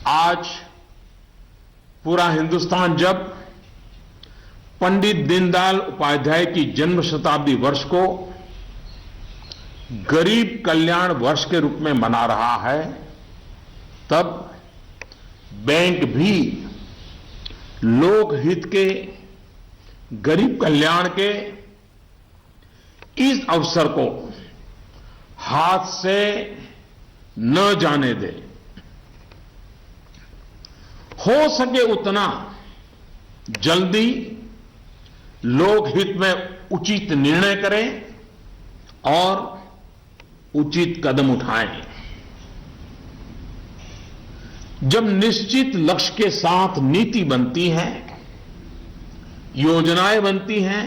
आज पूरा हिंदुस्तान जब पंडित दीनदयाल उपाध्याय की जन्म शताब्दी वर्ष को गरीब कल्याण वर्ष के रूप में मना रहा है, तब बैंक भी लोकहित के, गरीब कल्याण के इस अवसर को हाथ से न जाने दे। हो सके उतना जल्दी लोकहित में उचित निर्णय करें और उचित कदम उठाएं। जब निश्चित लक्ष्य के साथ नीति बनती है, योजनाएं बनती हैं,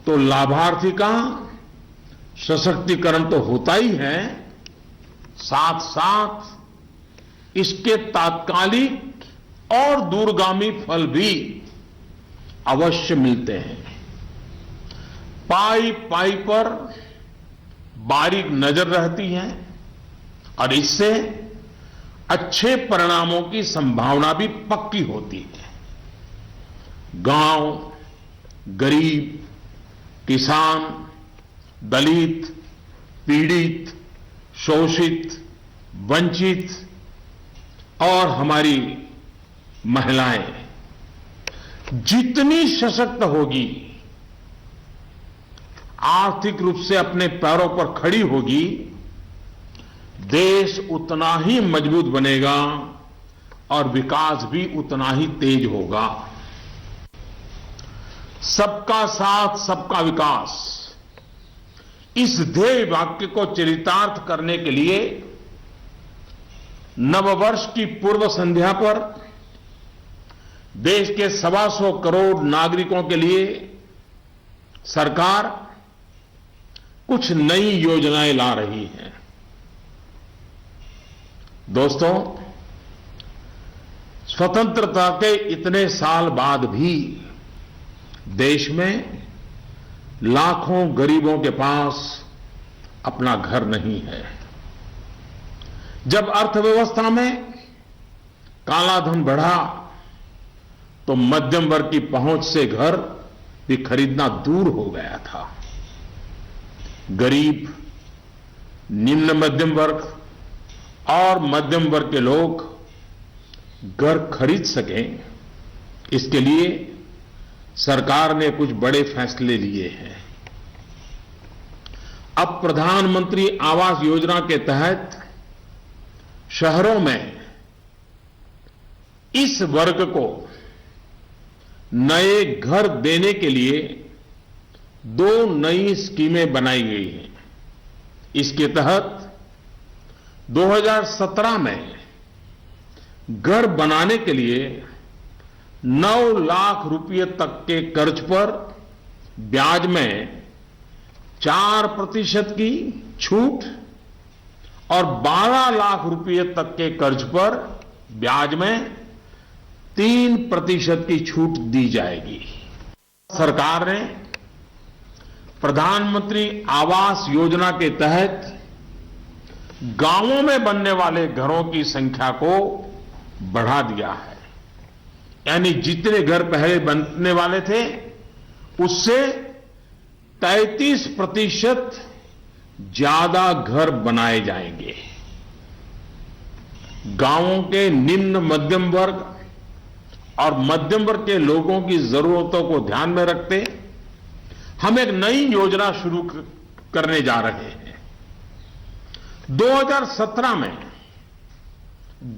तो लाभार्थी का सशक्तिकरण तो होता ही है, साथ साथ इसके तात्कालिक और दूरगामी फल भी अवश्य मिलते हैं। पाई पाई पर बारीक नजर रहती है और इससे अच्छे परिणामों की संभावना भी पक्की होती है। गांव, गरीब, किसान, दलित, पीड़ित, शोषित, वंचित और हमारी महिलाएं जितनी सशक्त होगी, आर्थिक रूप से अपने पैरों पर खड़ी होगी, देश उतना ही मजबूत बनेगा और विकास भी उतना ही तेज होगा। सबका साथ, सबका विकास, इस ध्येय वाक्य को चरितार्थ करने के लिए नववर्ष की पूर्व संध्या पर देश के 125 करोड़ नागरिकों के लिए सरकार कुछ नई योजनाएं ला रही है। दोस्तों, स्वतंत्रता के इतने साल बाद भी देश में लाखों गरीबों के पास अपना घर नहीं है। जब अर्थव्यवस्था में काला धन बढ़ा तो मध्यम वर्ग की पहुंच से घर भी खरीदना दूर हो गया था। गरीब, निम्न मध्यम वर्ग और मध्यम वर्ग के लोग घर खरीद सकें, इसके लिए सरकार ने कुछ बड़े फैसले लिए हैं। अब प्रधानमंत्री आवास योजना के तहत शहरों में इस वर्ग को नए घर देने के लिए 2 नई स्कीमें बनाई गई हैं। इसके तहत 2017 में घर बनाने के लिए 9 लाख रुपए तक के कर्ज पर ब्याज में 4% की छूट और 12 लाख रुपए तक के कर्ज पर ब्याज में 3% की छूट दी जाएगी। सरकार ने प्रधानमंत्री आवास योजना के तहत गांवों में बनने वाले घरों की संख्या को बढ़ा दिया है। यानी जितने घर पहले बनने वाले थे उससे 33% ज्यादा घर बनाए जाएंगे। गांवों के निम्न मध्यम वर्ग और मध्यम वर्ग के लोगों की जरूरतों को ध्यान में रखते हम एक नई योजना शुरू करने जा रहे हैं। 2017 में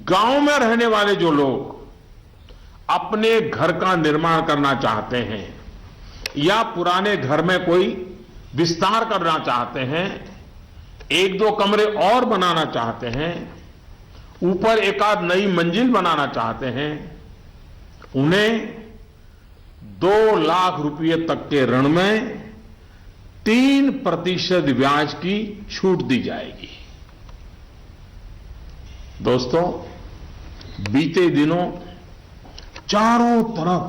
गांव में रहने वाले जो लोग अपने घर का निर्माण करना चाहते हैं या पुराने घर में कोई विस्तार करना चाहते हैं, 1-2 कमरे और बनाना चाहते हैं, ऊपर एक आध नई मंजिल बनाना चाहते हैं, उन्हें 2 लाख रुपए तक के ऋण में 3% ब्याज की छूट दी जाएगी। दोस्तों, बीते दिनों चारों तरफ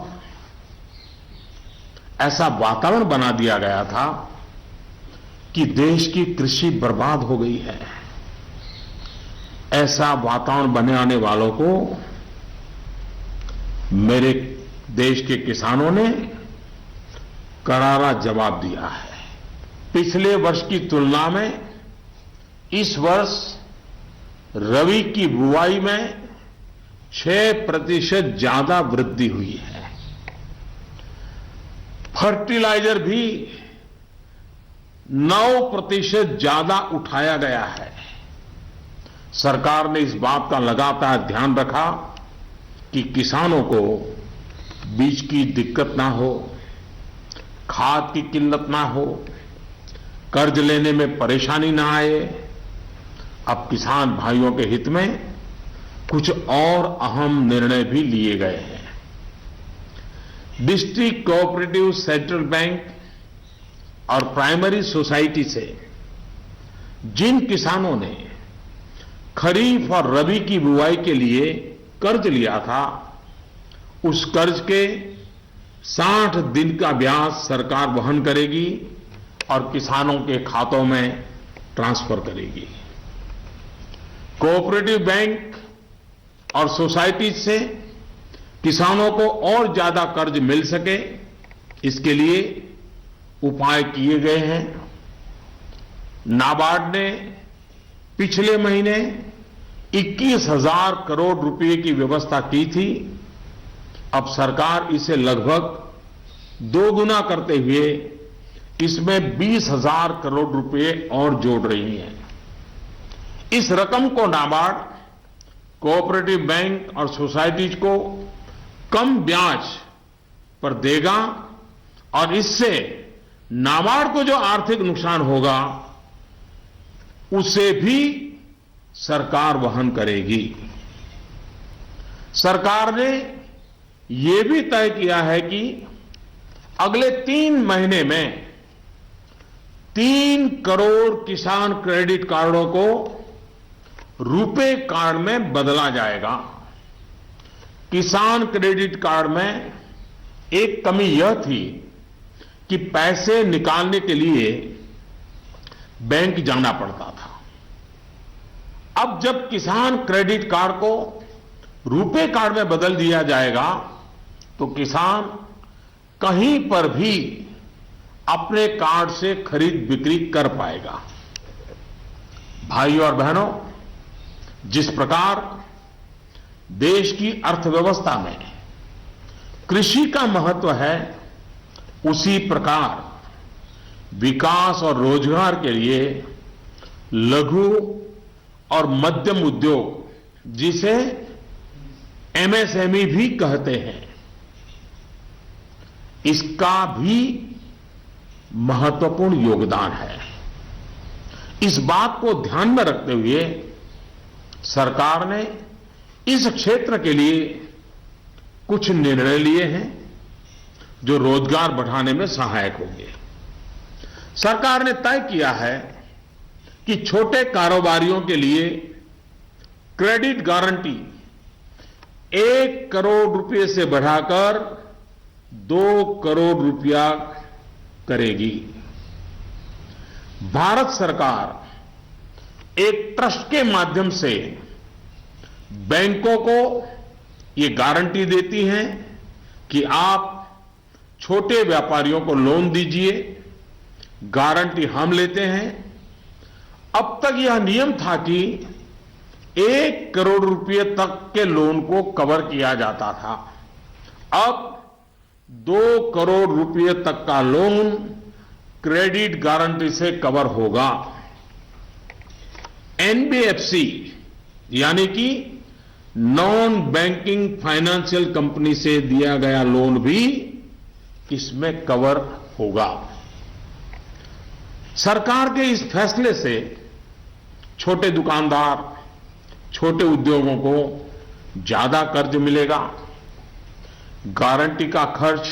ऐसा वातावरण बना दिया गया था कि देश की कृषि बर्बाद हो गई है। ऐसा वातावरण बनाने वालों को मेरे देश के किसानों ने करारा जवाब दिया है। पिछले वर्ष की तुलना में इस वर्ष रबी की बुआई में 6% ज्यादा वृद्धि हुई है। फर्टिलाइजर भी 9% ज्यादा उठाया गया है। सरकार ने इस बात का लगातार ध्यान रखा कि किसानों को बीज की दिक्कत ना हो, खाद की किल्लत ना हो, कर्ज लेने में परेशानी ना आए। अब किसान भाइयों के हित में कुछ और अहम निर्णय भी लिए गए हैं। डिस्ट्रिक्ट कोऑपरेटिव सेंट्रल बैंक और प्राइमरी सोसाइटी से जिन किसानों ने खरीफ और रबी की बुआई के लिए कर्ज लिया था, उस कर्ज के 60 दिन का ब्याज सरकार वहन करेगी और किसानों के खातों में ट्रांसफर करेगी। कोऑपरेटिव बैंक और सोसाइटी से किसानों को और ज्यादा कर्ज मिल सके, इसके लिए उपाय किए गए हैं। नाबार्ड ने पिछले महीने 21,000 करोड़ रुपए की व्यवस्था की थी। अब सरकार इसे लगभग 2 गुना करते हुए इसमें 20,000 करोड़ रुपए और जोड़ रही है। इस रकम को नाबार्ड कोऑपरेटिव बैंक और सोसाइटीज को कम ब्याज पर देगा और इससे नाबार्ड को जो आर्थिक नुकसान होगा उसे भी सरकार वहन करेगी। सरकार ने यह भी तय किया है कि अगले 3 महीने में 3 करोड़ किसान क्रेडिट कार्डों को रुपे कार्ड में बदला जाएगा। किसान क्रेडिट कार्ड में एक कमी यह थी कि पैसे निकालने के लिए बैंक जाना पड़ता था। अब जब किसान क्रेडिट कार्ड को रुपे कार्ड में बदल दिया जाएगा तो किसान कहीं पर भी अपने कार्ड से खरीद बिक्री कर पाएगा। भाइयों और बहनों, जिस प्रकार देश की अर्थव्यवस्था में कृषि का महत्व है, उसी प्रकार विकास और रोजगार के लिए लघु और मध्यम उद्योग, जिसे एमएसएमई भी कहते हैं, इसका भी महत्वपूर्ण योगदान है। इस बात को ध्यान में रखते हुए सरकार ने इस क्षेत्र के लिए कुछ निर्णय लिए हैं जो रोजगार बढ़ाने में सहायक होंगे। सरकार ने तय किया है कि छोटे कारोबारियों के लिए क्रेडिट गारंटी 1 करोड़ रुपए से बढ़ाकर 2 करोड़ रुपया करेगी। भारत सरकार एक ट्रस्ट के माध्यम से बैंकों को ये गारंटी देती है कि आप छोटे व्यापारियों को लोन दीजिए, गारंटी हम लेते हैं। अब तक यह नियम था कि 1 करोड़ रुपए तक के लोन को कवर किया जाता था। अब 2 करोड़ रुपए तक का लोन क्रेडिट गारंटी से कवर होगा। एनबीएफसी यानी कि नॉन बैंकिंग फाइनेंशियल कंपनी से दिया गया लोन भी इसमें कवर होगा। सरकार के इस फैसले से छोटे दुकानदार, छोटे उद्योगों को ज्यादा कर्ज मिलेगा। गारंटी का खर्च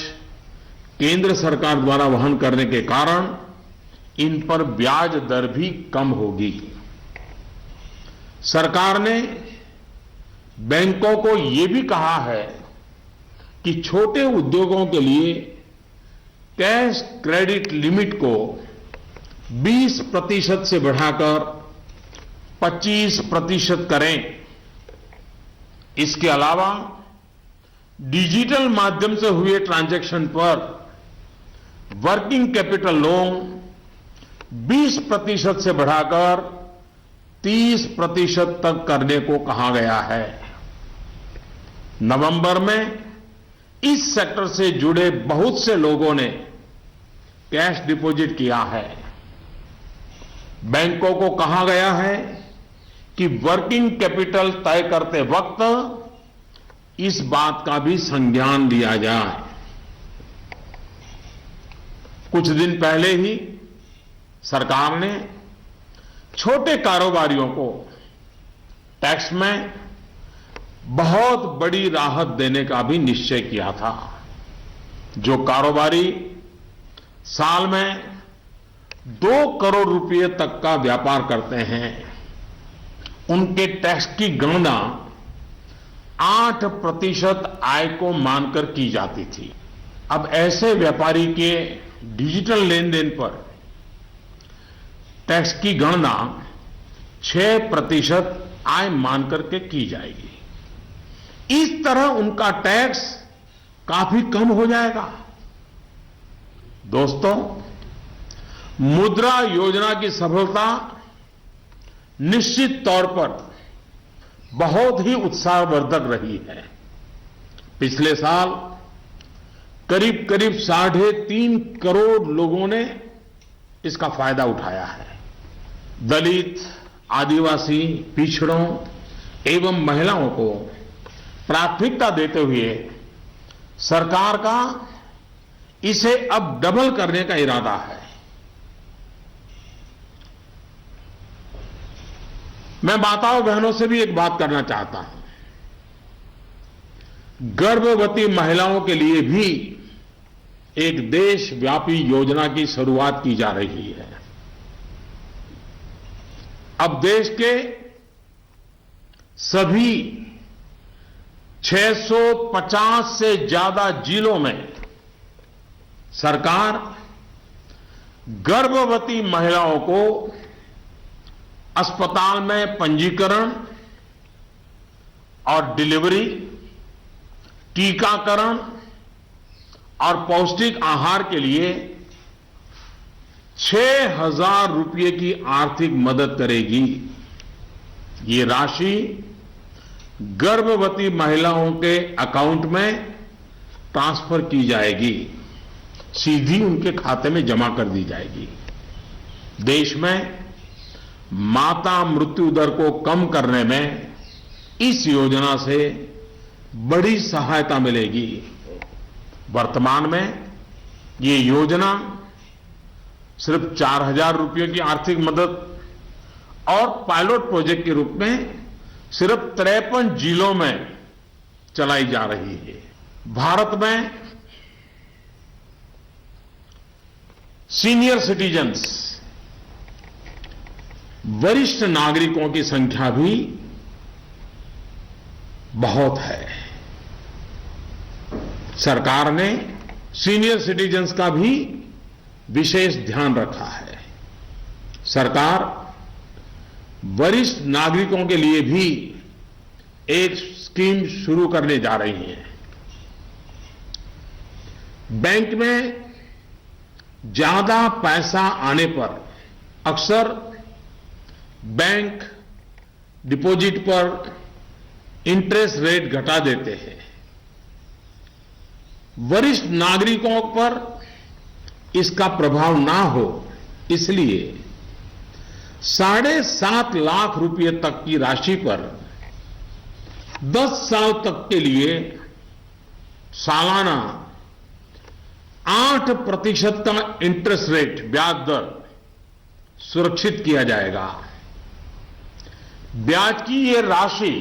केंद्र सरकार द्वारा वहन करने के कारण इन पर ब्याज दर भी कम होगी। सरकार ने बैंकों को यह भी कहा है कि छोटे उद्योगों के लिए कैश क्रेडिट लिमिट को 20% से बढ़ाकर 25% करें। इसके अलावा डिजिटल माध्यम से हुए ट्रांजैक्शन पर वर्किंग कैपिटल लोन 20% से बढ़ाकर 30% तक करने को कहा गया है। नवंबर में इस सेक्टर से जुड़े बहुत से लोगों ने कैश डिपॉजिट किया है। बैंकों को कहा गया है कि वर्किंग कैपिटल तय करते वक्त इस बात का भी संज्ञान लिया जाए। कुछ दिन पहले ही सरकार ने छोटे कारोबारियों को टैक्स में बहुत बड़ी राहत देने का भी निश्चय किया था। जो कारोबारी साल में 2 करोड़ रुपए तक का व्यापार करते हैं, उनके टैक्स की गणना 8% आय को मानकर की जाती थी। अब ऐसे व्यापारी के डिजिटल लेन देन पर टैक्स की गणना 6% आय मानकर के की जाएगी। इस तरह उनका टैक्स काफी कम हो जाएगा। दोस्तों, मुद्रा योजना की सफलता निश्चित तौर पर बहुत ही उत्साहवर्धक रही है। पिछले साल करीब करीब 3.5 करोड़ लोगों ने इसका फायदा उठाया है। दलित, आदिवासी, पिछड़ों एवं महिलाओं को प्राथमिकता देते हुए सरकार का इसे अब डबल करने का इरादा है। मैं माताओं बहनों से भी एक बात करना चाहता हूं। गर्भवती महिलाओं के लिए भी एक देशव्यापी योजना की शुरुआत की जा रही है। अब देश के सभी 650 से ज्यादा जिलों में सरकार गर्भवती महिलाओं को अस्पताल में पंजीकरण और डिलीवरी, टीकाकरण और पौष्टिक आहार के लिए 6,000 रुपये की आर्थिक मदद करेगी। ये राशि गर्भवती महिलाओं के अकाउंट में ट्रांसफर की जाएगी, सीधी उनके खाते में जमा कर दी जाएगी। देश में माता मृत्यु दर को कम करने में इस योजना से बड़ी सहायता मिलेगी। वर्तमान में ये योजना सिर्फ 4,000 रुपये की आर्थिक मदद और पायलट प्रोजेक्ट के रूप में सिर्फ 53 जिलों में चलाई जा रही है। भारत में सीनियर सिटीजन्स, वरिष्ठ नागरिकों की संख्या भी बहुत है। सरकार ने सीनियर सिटीजन्स का भी विशेष ध्यान रखा है। सरकार वरिष्ठ नागरिकों के लिए भी एक स्कीम शुरू करने जा रही है। बैंक में ज्यादा पैसा आने पर अक्सर बैंक डिपॉजिट पर इंटरेस्ट रेट घटा देते हैं। वरिष्ठ नागरिकों पर इसका प्रभाव ना हो, इसलिए 7.5 लाख रुपए तक की राशि पर 10 साल तक के लिए सालाना 8% का इंटरेस्ट रेट, ब्याज दर सुरक्षित किया जाएगा। ब्याज की ये राशि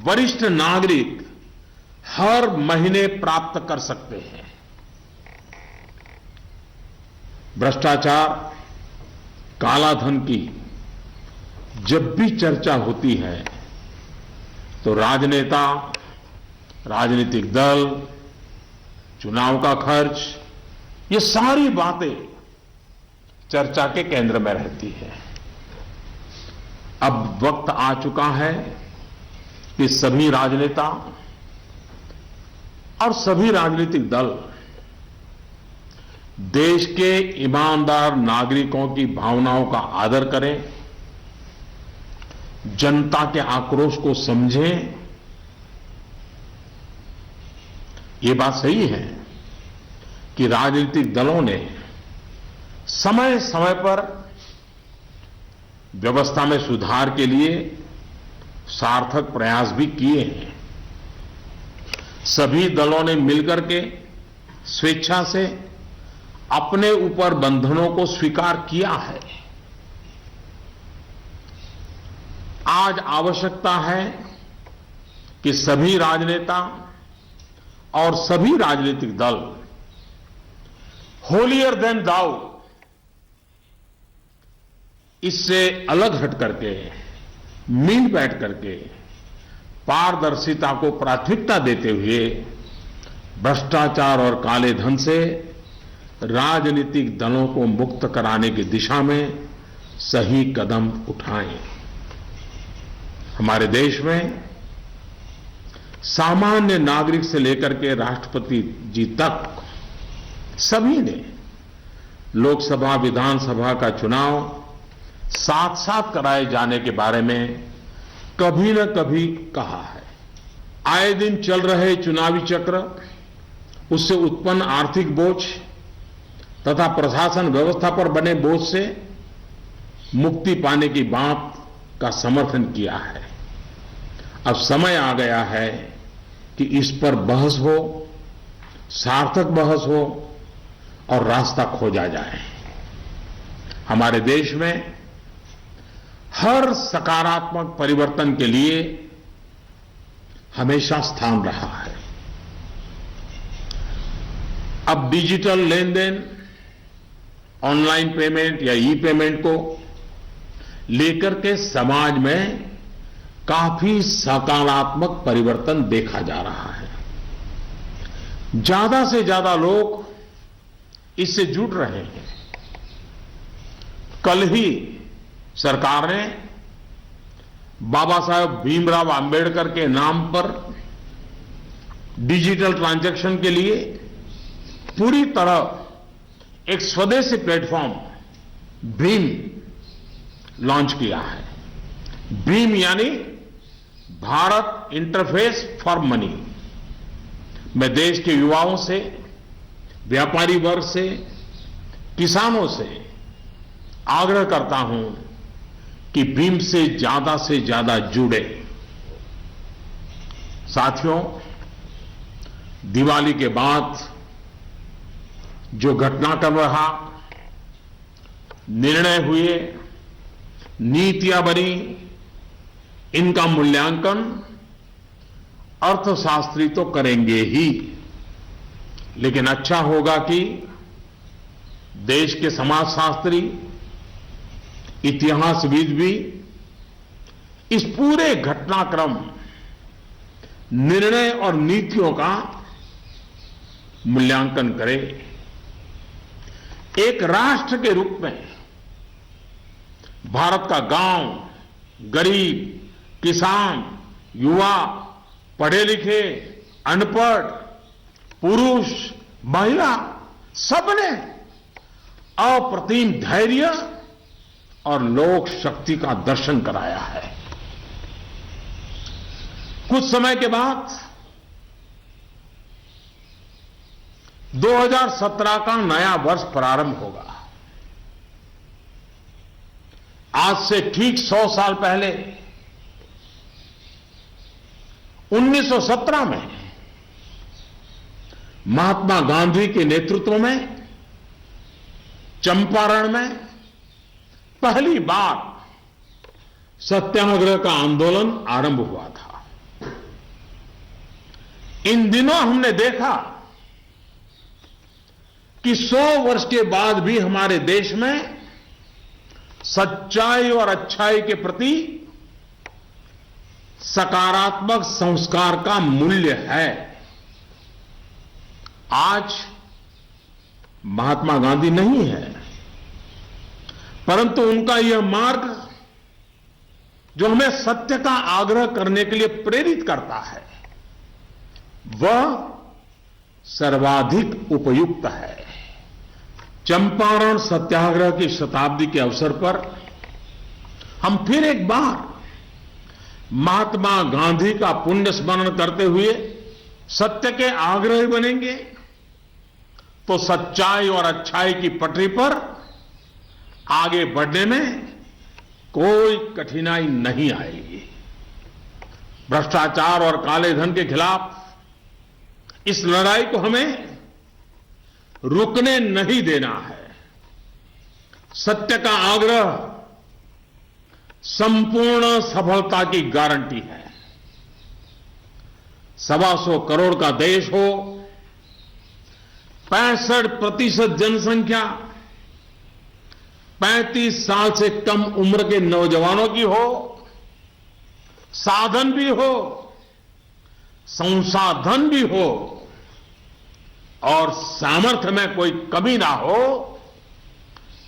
वरिष्ठ नागरिक हर महीने प्राप्त कर सकते हैं। भ्रष्टाचार, कालाधन की जब भी चर्चा होती है तो राजनेता, राजनीतिक दल, चुनाव का खर्च, ये सारी बातें चर्चा के केंद्र में रहती है। अब वक्त आ चुका है कि सभी राजनेता और सभी राजनीतिक दल देश के ईमानदार नागरिकों की भावनाओं का आदर करें, जनता के आक्रोश को समझें। ये बात सही है कि राजनीतिक दलों ने समय समय पर व्यवस्था में सुधार के लिए सार्थक प्रयास भी किए हैं। सभी दलों ने मिलकर के स्वेच्छा से अपने ऊपर बंधनों को स्वीकार किया है। आज आवश्यकता है कि सभी राजनेता और सभी राजनीतिक दल होलियर देन दाउ इससे अलग हट करके, मिल बैठ करके पारदर्शिता को प्राथमिकता देते हुए भ्रष्टाचार और काले धन से राजनीतिक दलों को मुक्त कराने की दिशा में सही कदम उठाएं। हमारे देश में सामान्य नागरिक से लेकर के राष्ट्रपति जी तक सभी ने लोकसभा, विधानसभा का चुनाव साथ साथ कराए जाने के बारे में कभी न कभी कहा है। आए दिन चल रहे चुनावी चक्र, उससे उत्पन्न आर्थिक बोझ तथा प्रशासन व्यवस्था पर बने बोझ से मुक्ति पाने की बात का समर्थन किया है। अब समय आ गया है कि इस पर बहस हो, सार्थक बहस हो और रास्ता खोजा जाए। हमारे देश में हर सकारात्मक परिवर्तन के लिए हमेशा स्थान रहा है। अब डिजिटल लेन देन, ऑनलाइन पेमेंट या ई पेमेंट को लेकर के समाज में काफी सकारात्मक परिवर्तन देखा जा रहा है। ज्यादा से ज्यादा लोग इससे जुड़ रहे हैं। कल ही सरकार ने बाबा साहेब भीमराव अंबेडकर के नाम पर डिजिटल ट्रांजैक्शन के लिए पूरी तरह एक स्वदेशी प्लेटफॉर्म भीम लॉन्च किया है। भीम यानी भारत इंटरफेस फॉर मनी। मैं देश के युवाओं से, व्यापारी वर्ग से, किसानों से आग्रह करता हूं कि भीम से ज्यादा जुड़े। साथियों, दिवाली के बाद जो घटनाक्रम रहा, निर्णय हुए, नीतियां बनी, इनका मूल्यांकन अर्थशास्त्री तो करेंगे ही, लेकिन अच्छा होगा कि देश के समाजशास्त्री, इतिहासविद भी इस पूरे घटनाक्रम, निर्णय और नीतियों का मूल्यांकन करें। एक राष्ट्र के रूप में भारत का गांव, गरीब, किसान, युवा, पढ़े लिखे, अनपढ़, पुरुष, महिला, सबने अप्रतिम धैर्य और लोक शक्ति का दर्शन कराया है। कुछ समय के बाद 2017 का नया वर्ष प्रारंभ होगा। आज से ठीक 100 साल पहले 1917 में महात्मा गांधी के नेतृत्व में चंपारण में पहली बार सत्याग्रह का आंदोलन आरंभ हुआ था। इन दिनों हमने देखा कि 100 वर्ष के बाद भी हमारे देश में सच्चाई और अच्छाई के प्रति सकारात्मक संस्कार का मूल्य है। आज महात्मा गांधी नहीं है, परंतु उनका यह मार्ग जो हमें सत्य का आग्रह करने के लिए प्रेरित करता है, वह सर्वाधिक उपयुक्त है। चंपारण सत्याग्रह की शताब्दी के अवसर पर हम फिर एक बार महात्मा गांधी का पुण्य स्मरण करते हुए सत्य के आग्रही बनेंगे तो सच्चाई और अच्छाई की पटरी पर आगे बढ़ने में कोई कठिनाई नहीं आएगी। भ्रष्टाचार और काले धन के खिलाफ इस लड़ाई को हमें रुकने नहीं देना है। सत्य का आग्रह संपूर्ण सफलता की गारंटी है। 125 करोड़ का देश हो, 65% जनसंख्या 35 साल से कम उम्र के नौजवानों की हो, साधन भी हो, संसाधन भी हो और सामर्थ्य में कोई कमी ना हो,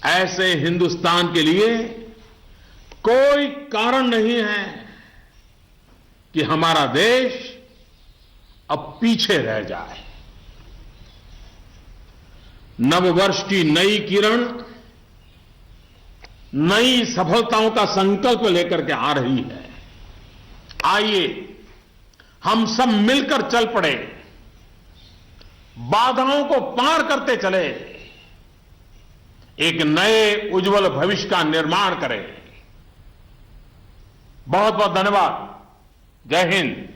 ऐसे हिंदुस्तान के लिए कोई कारण नहीं है कि हमारा देश अब पीछे रह जाए। नववर्ष की नई किरण नई सफलताओं का संकल्प लेकर के आ रही है। आइए हम सब मिलकर चल पड़े, बाधाओं को पार करते चले, एक नए उज्जवल भविष्य का निर्माण करें। बहुत बहुत धन्यवाद। जय हिंद।